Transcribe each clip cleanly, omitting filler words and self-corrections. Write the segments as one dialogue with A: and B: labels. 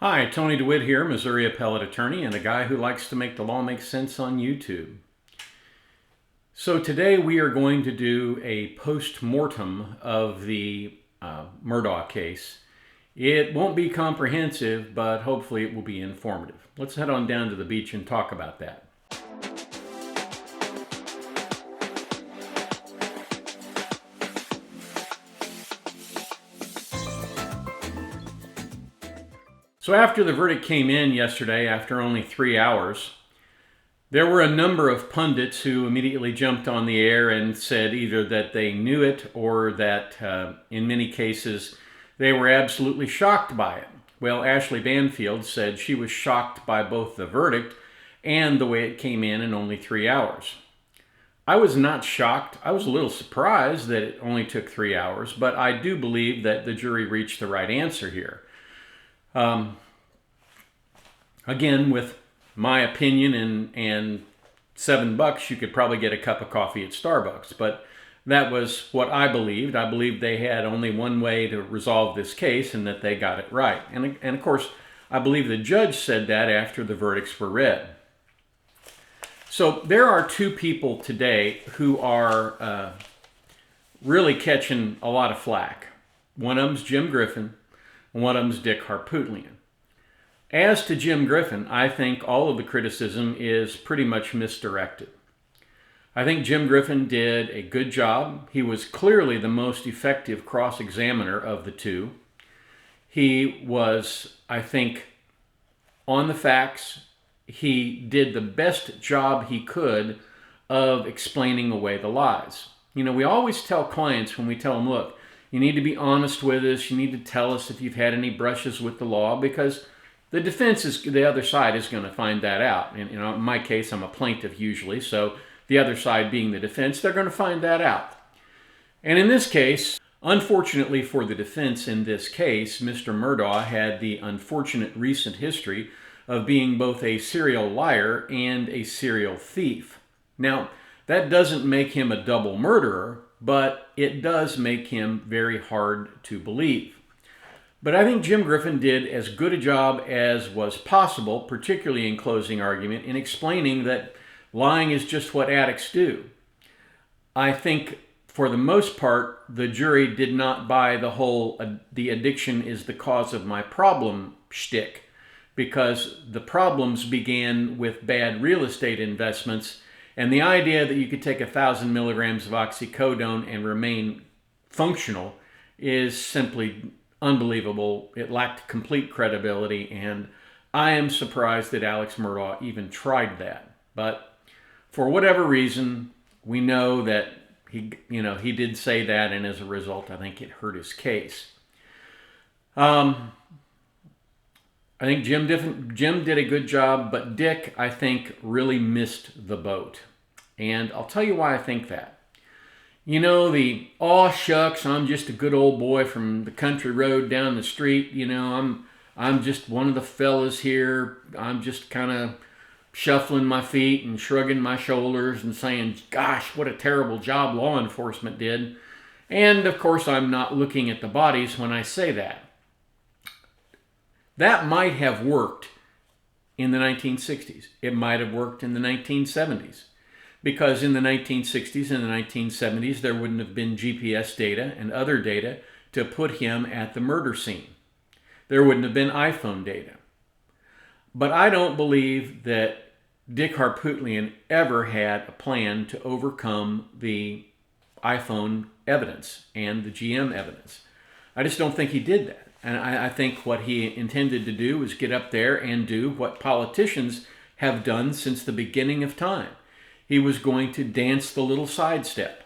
A: Hi, Tony DeWitt here, Missouri appellate attorney and a guy who likes to make the law make sense on YouTube. So today we are going to do a post-mortem of the Murdaugh case. It won't be comprehensive, but hopefully it will be informative. Let's head on down to the beach and talk about that. So after the verdict came in yesterday, after only 3 hours, there were a number of pundits who immediately jumped on the air and said either that they knew it or that in many cases they were absolutely shocked by it. Well, Ashley Banfield said she was shocked by both the verdict and the way it came in only 3 hours. I was not shocked. I was a little surprised that it only took 3 hours, but I do believe that the jury reached the right answer here. Again, with my opinion and $7, you could probably get a cup of coffee at Starbucks. But that was what I believed. I believed they had only one way to resolve this case and that they got it right. And of course, I believe the judge said that after the verdicts were read. So there are two people today who are really catching a lot of flack. One of them's Jim Griffin, and one of them's Dick Harpootlian. As to Jim Griffin, I think all of the criticism is pretty much misdirected. I think Jim Griffin did a good job. He was clearly the most effective cross-examiner of the two. He was, I think, on the facts. He did the best job he could of explaining away the lies. You know, we always tell clients when we tell them, look, you need to be honest with us. You need to tell us if you've had any brushes with the law, because the defense is, the other side is going to find that out. And in my case, I'm a plaintiff usually, so the other side being the defense, they're going to find that out. And in this case, unfortunately for the defense in this case, Mr. Murdaugh had the unfortunate recent history of being both a serial liar and a serial thief. Now, that doesn't make him a double murderer, but it does make him very hard to believe. But I think Jim Griffin did as good a job as was possible, particularly in closing argument, in explaining that lying is just what addicts do. I think for the most part, the jury did not buy the whole the addiction is the cause of my problem shtick, because the problems began with bad real estate investments, and the idea that you could take 1,000 milligrams of oxycodone and remain functional is simply unbelievable. It lacked complete credibility, and I am surprised that Alex Murdaugh even tried that. But for whatever reason, we know that he did say that, and as a result, I think it hurt his case. I think Jim did a good job, but Dick, I think, really missed the boat. And I'll tell you why I think that. You know, the, aw shucks, I'm just a good old boy from the country road down the street. You know, I'm just one of the fellas here. I'm just kind of shuffling my feet and shrugging my shoulders and saying, gosh, what a terrible job law enforcement did. And of course, I'm not looking at the bodies when I say that. That might have worked in the 1960s. It might have worked in the 1970s. Because in the 1960s and the 1970s, there wouldn't have been GPS data and other data to put him at the murder scene. There wouldn't have been iPhone data. But I don't believe that Dick Harpootlian ever had a plan to overcome the iPhone evidence and the GM evidence. I just don't think he did that. And I think what he intended to do was get up there and do what politicians have done since the beginning of time. He was going to dance the little sidestep,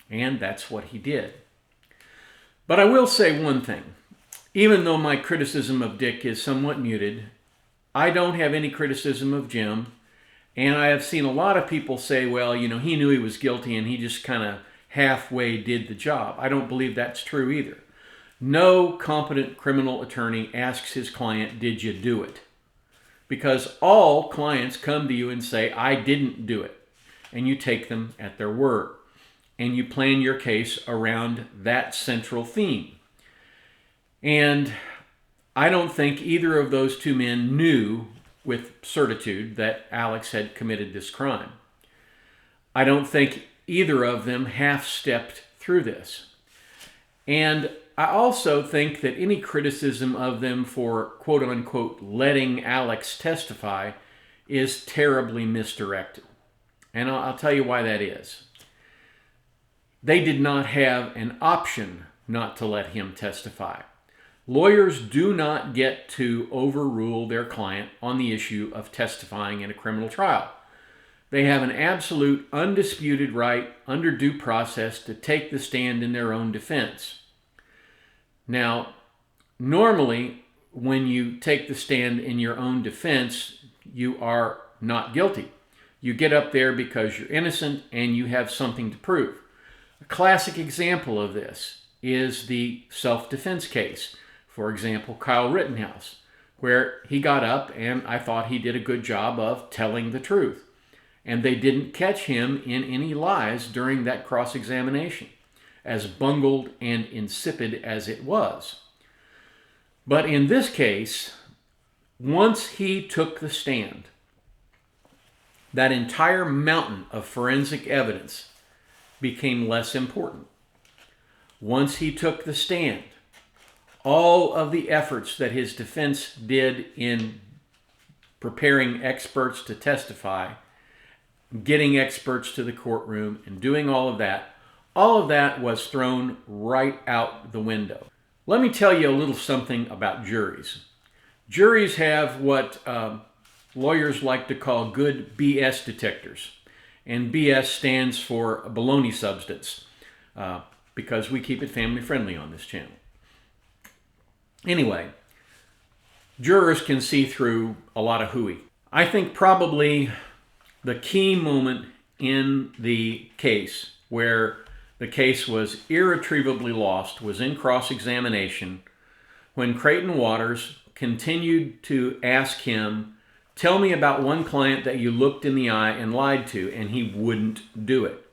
A: and that's what he did. But I will say one thing. Even though my criticism of Dick is somewhat muted, I don't have any criticism of Jim, and I have seen a lot of people say, well, you know, he knew he was guilty and he just kind of halfway did the job. I don't believe that's true either. No competent criminal attorney asks his client, did you do it? Because all clients come to you and say, I didn't do it. And you take them at their word. And you plan your case around that central theme. And I don't think either of those two men knew with certitude that Alex had committed this crime. I don't think either of them half-stepped through this. And I also think that any criticism of them for quote-unquote letting Alex testify is terribly misdirected. And I'll tell you why that is. They did not have an option not to let him testify. Lawyers do not get to overrule their client on the issue of testifying in a criminal trial. They have an absolute, undisputed right under due process to take the stand in their own defense. Now, normally, when you take the stand in your own defense, you are not guilty. You get up there because you're innocent and you have something to prove. A classic example of this is the self-defense case. For example, Kyle Rittenhouse, where he got up and I thought he did a good job of telling the truth. And they didn't catch him in any lies during that cross-examination, as bungled and insipid as it was. But in this case, once he took the stand, that entire mountain of forensic evidence became less important. Once he took the stand, all of the efforts that his defense did in preparing experts to testify, getting experts to the courtroom, and doing all of that was thrown right out the window. Let me tell you a little something about juries. Juries have what lawyers like to call good BS detectors. And BS stands for baloney substance, because we keep it family friendly on this channel. Anyway, jurors can see through a lot of hooey. I think probably the key moment in the case where the case was irretrievably lost was in cross-examination when Creighton Waters continued to ask him, "Tell me about one client that you looked in the eye and lied to," and he wouldn't do it.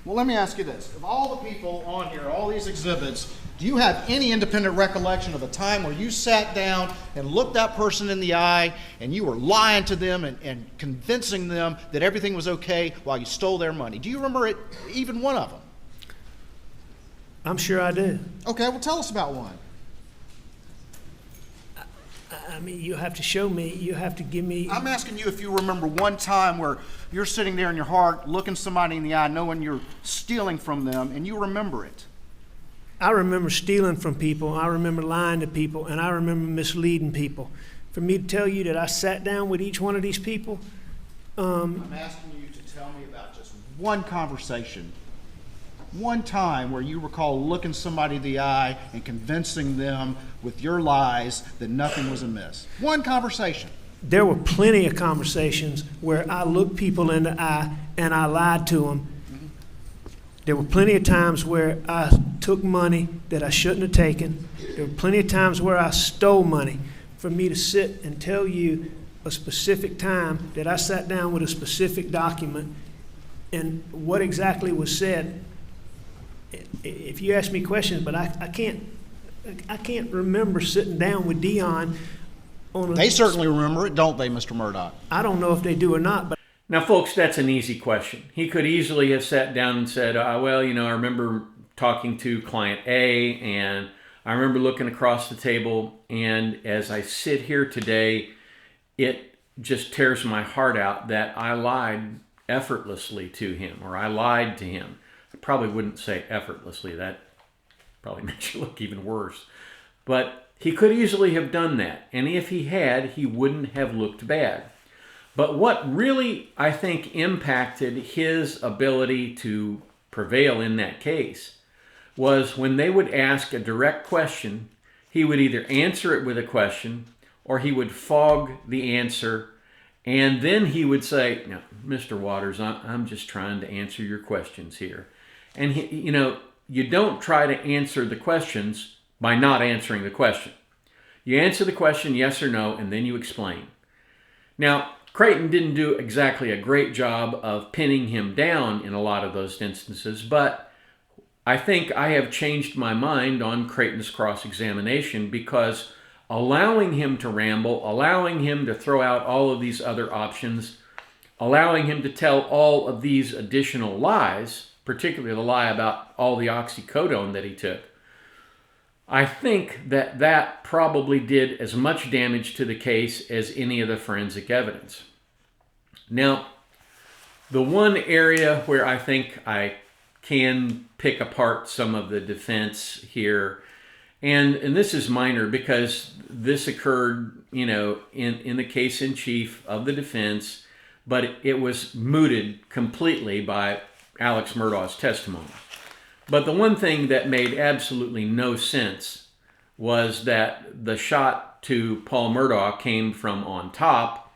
B: Well, let me ask you this. Of all the people on here, all these exhibits, do you have any independent recollection of a time where you sat down and looked that person in the eye and you were lying to them and convincing them that everything was okay while you stole their money? Do you remember it, even one of them?
C: I'm sure I do.
B: Okay, well, tell us about one.
C: I mean, you have to show me, you have to give me...
B: I'm asking you if you remember one time where you're sitting there in your heart, looking somebody in the eye, knowing you're stealing from them, and you remember it.
C: I remember stealing from people, I remember lying to people, and I remember misleading people. For me to tell you that I sat down with each one of these people...
B: I'm asking you to tell me about just one conversation, one time where you recall looking somebody in the eye and convincing them with your lies that nothing was amiss. One conversation.
C: There were plenty of conversations where I looked people in the eye and I lied to them. Mm-hmm. There were plenty of times where I took money that I shouldn't have taken. There were plenty of times where I stole money. For me to sit and tell you a specific time that I sat down with a specific document and what exactly was said, if you ask me questions, but I can't remember sitting down with Dion on a...
B: They certainly remember it, don't they, Mr. Murdaugh?
C: I don't know if they do or not, but...
A: Now, folks, that's an easy question. He could easily have sat down and said, well, you know, I remember talking to client A, and I remember looking across the table, and as I sit here today, it just tears my heart out that I lied effortlessly to him, or I lied to him. I probably wouldn't say effortlessly. That probably makes you look even worse. But he could easily have done that. And if he had, he wouldn't have looked bad. But what really, I think, impacted his ability to prevail in that case was when they would ask a direct question, he would either answer it with a question or he would fog the answer. And then he would say, "No, Mr. Waters, I'm just trying to answer your questions here." And, you don't try to answer the questions by not answering the question. You answer the question yes or no, and then you explain. Now, Creighton didn't do exactly a great job of pinning him down in a lot of those instances, but I think I have changed my mind on Creighton's cross-examination because allowing him to ramble, allowing him to throw out all of these other options, allowing him to tell all of these additional lies, particularly the lie about all the oxycodone that he took, I think that that probably did as much damage to the case as any of the forensic evidence. Now, the one area where I think I can pick apart some of the defense here, and this is minor because this occurred, in the case in chief of the defense, but it was mooted completely by Alex Murdaugh's testimony. But the one thing that made absolutely no sense was that the shot to Paul Murdaugh came from on top,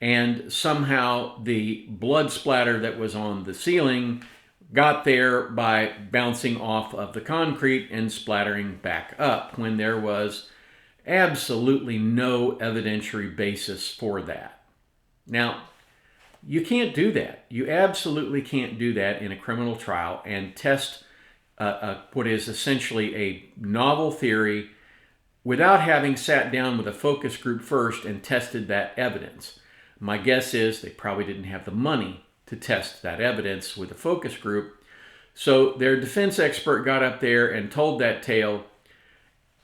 A: and somehow the blood splatter that was on the ceiling got there by bouncing off of the concrete and splattering back up, when there was absolutely no evidentiary basis for that. Now, you can't do that. You absolutely can't do that in a criminal trial and test what is essentially a novel theory without having sat down with a focus group first and tested that evidence. My guess is they probably didn't have the money to test that evidence with a focus group. So their defense expert got up there and told that tale.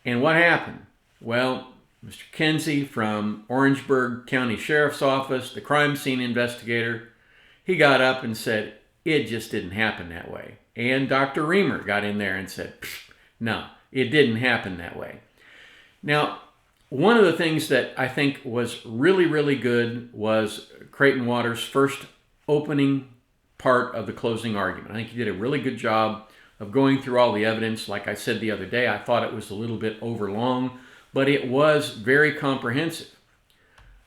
A: And what happened? Well, Mr. Kinsey from Orangeburg County Sheriff's Office, the crime scene investigator, he got up and said, it just didn't happen that way. And Dr. Reamer got in there and said, no, it didn't happen that way. Now, one of the things that I think was really, really good was Creighton Waters' first opening part of the closing argument. I think he did a really good job of going through all the evidence. Like I said the other day, I thought it was a little bit overlong, but it was very comprehensive.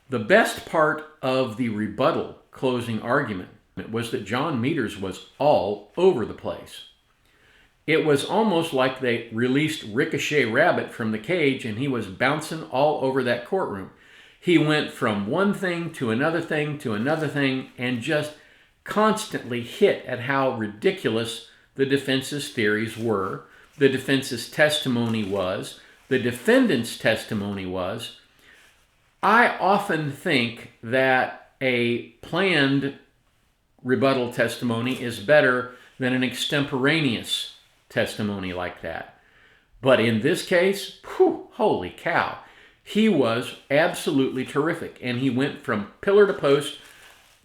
A: The best part of the rebuttal closing argument was that John Meters was all over the place. It was almost like they released Ricochet Rabbit from the cage and he was bouncing all over that courtroom. He went from one thing to another thing to another thing and just constantly hit at how ridiculous the defense's theories were, the defense's testimony was, the defendant's testimony was. I often think that a planned rebuttal testimony is better than an extemporaneous testimony like that. But in this case, holy cow, he was absolutely terrific. And he went from pillar to post,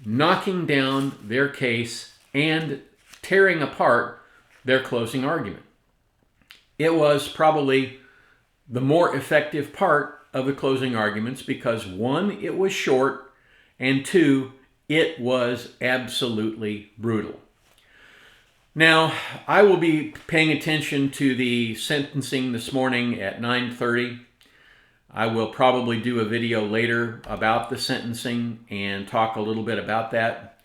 A: knocking down their case and tearing apart their closing argument. It was probably the more effective part of the closing arguments because, one, it was short, and two, it was absolutely brutal. Now, I will be paying attention to the sentencing this morning at 9:30. I will probably do a video later about the sentencing and talk a little bit about that.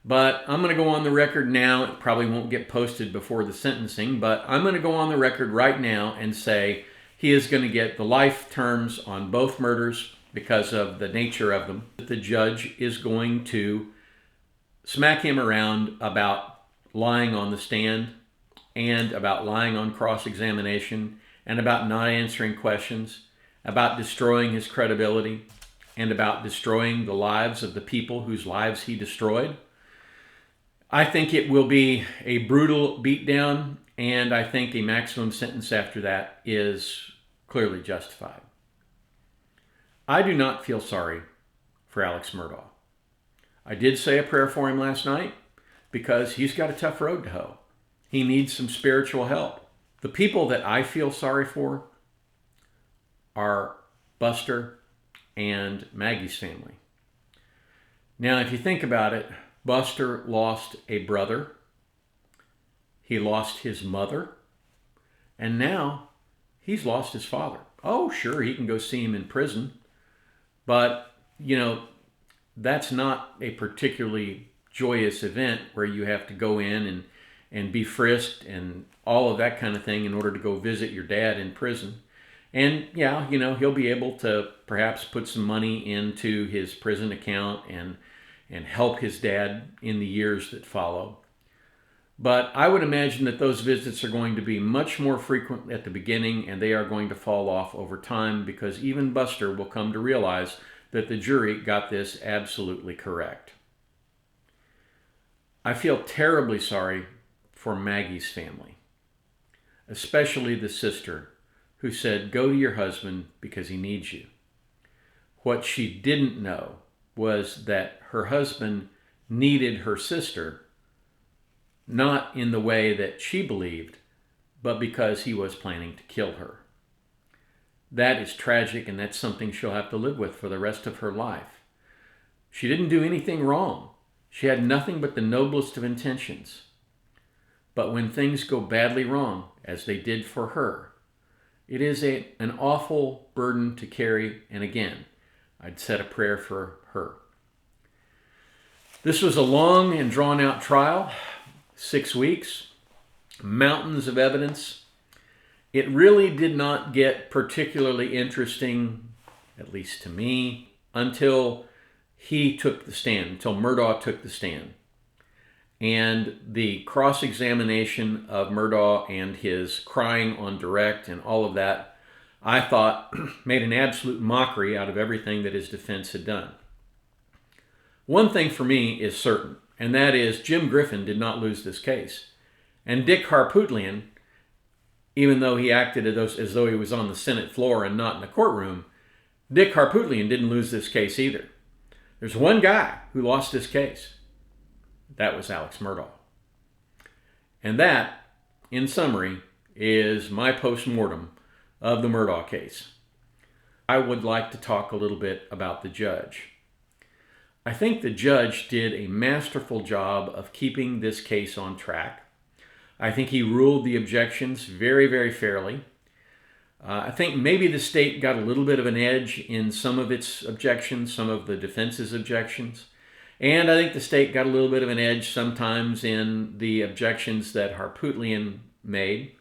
A: But I'm going to go on the record now. It probably won't get posted before the sentencing, but I'm going to go on the record right now and say he is going to get the life terms on both murders because of the nature of them. The judge is going to smack him around about lying on the stand and about lying on cross-examination and about not answering questions, about destroying his credibility, and about destroying the lives of the people whose lives he destroyed. I think it will be a brutal beatdown, and I think a maximum sentence after that is clearly justified. I do not feel sorry for Alex Murdaugh. I did say a prayer for him last night because he's got a tough road to hoe. He needs some spiritual help. The people that I feel sorry for are Buster and Maggie's family. Now, if you think about it, Buster lost a brother, he lost his mother, and now he's lost his father. Oh, sure, he can go see him in prison, but, that's not a particularly joyous event where you have to go in and be frisked and all of that kind of thing in order to go visit your dad in prison. And yeah, he'll be able to perhaps put some money into his prison account and help his dad in the years that follow. But I would imagine that those visits are going to be much more frequent at the beginning, and they are going to fall off over time, because even Buster will come to realize that the jury got this absolutely correct. I feel terribly sorry for Maggie's family, especially the sister who said, "Go to your husband because he needs you." What she didn't know was that her husband needed her sister, not in the way that she believed, but because he was planning to kill her. That is tragic, and that's something she'll have to live with for the rest of her life. She didn't do anything wrong. She had nothing but the noblest of intentions. But when things go badly wrong, as they did for her, it is an awful burden to carry, and again, I'd said a prayer for her. This was a long and drawn-out trial, 6 weeks, mountains of evidence. It really did not get particularly interesting, at least to me, until he took the stand, until Murdaugh took the stand. And the cross-examination of Murdaugh and his crying on direct and all of that, I thought made an absolute mockery out of everything that his defense had done. One thing for me is certain, and that is Jim Griffin did not lose this case. And Dick Harpootlian, even though he acted as though he was on the Senate floor and not in the courtroom, Dick Harpootlian didn't lose this case either. There's one guy who lost this case. That was Alex Murdaugh. And that, in summary, is my post-mortem of the Murdaugh case. I would like to talk a little bit about the judge. I think the judge did a masterful job of keeping this case on track. I think he ruled the objections very, very fairly. I think maybe the state got a little bit of an edge in some of its objections, some of the defense's objections. And I think the state got a little bit of an edge sometimes in the objections that Harpootlian made.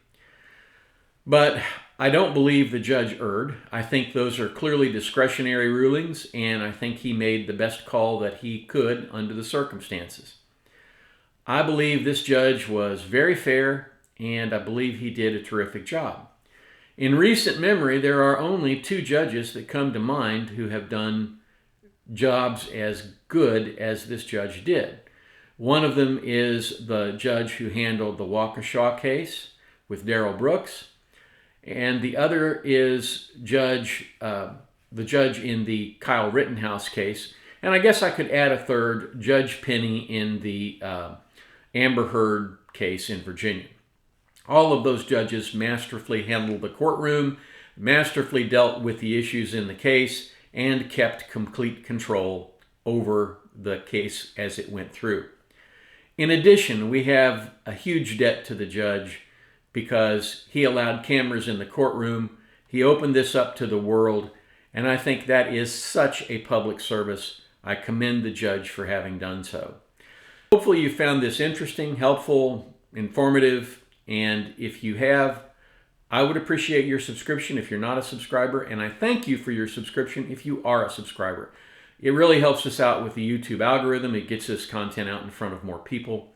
A: But I don't believe the judge erred. I think those are clearly discretionary rulings, and I think he made the best call that he could under the circumstances. I believe this judge was very fair, and I believe he did a terrific job. In recent memory, there are only 2 judges that come to mind who have done jobs as good as this judge did. One of them is the judge who handled the Waukesha case with Darrell Brooks, and the other is the judge in the Kyle Rittenhouse case. And I guess I could add a third, Judge Penny in the Amber Heard case in Virginia. All of those judges masterfully handled the courtroom, masterfully dealt with the issues in the case, and kept complete control over the case as it went through. In addition, we have a huge debt to the judge because he allowed cameras in the courtroom. He opened this up to the world, and I think that is such a public service. I commend the judge for having done so. Hopefully you found this interesting, helpful, informative, and if you have, I would appreciate your subscription if you're not a subscriber, and I thank you for your subscription if you are a subscriber. It really helps us out with the YouTube algorithm. It gets this content out in front of more people.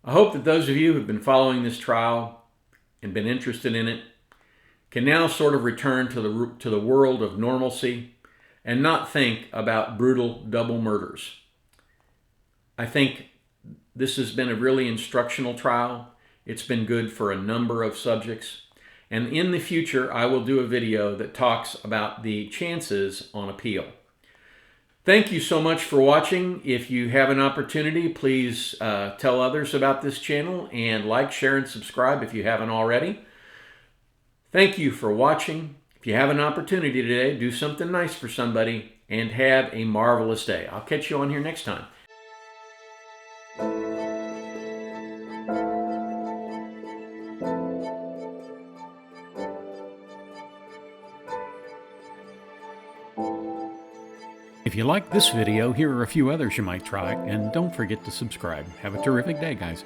A: I hope that those of you who have been following this trial and been interested in it can now sort of return to the world of normalcy and not think about brutal double murders. I think this has been a really instructional trial. It's been good for a number of subjects. And in the future, I will do a video that talks about the chances on appeal. Thank you so much for watching. If you have an opportunity, please tell others about this channel and like, share, and subscribe if you haven't already. Thank you for watching. If you have an opportunity today, do something nice for somebody and have a marvelous day. I'll catch you on here next time. If you like this video, here are a few others you might try, and don't forget to subscribe. Have a terrific day, guys.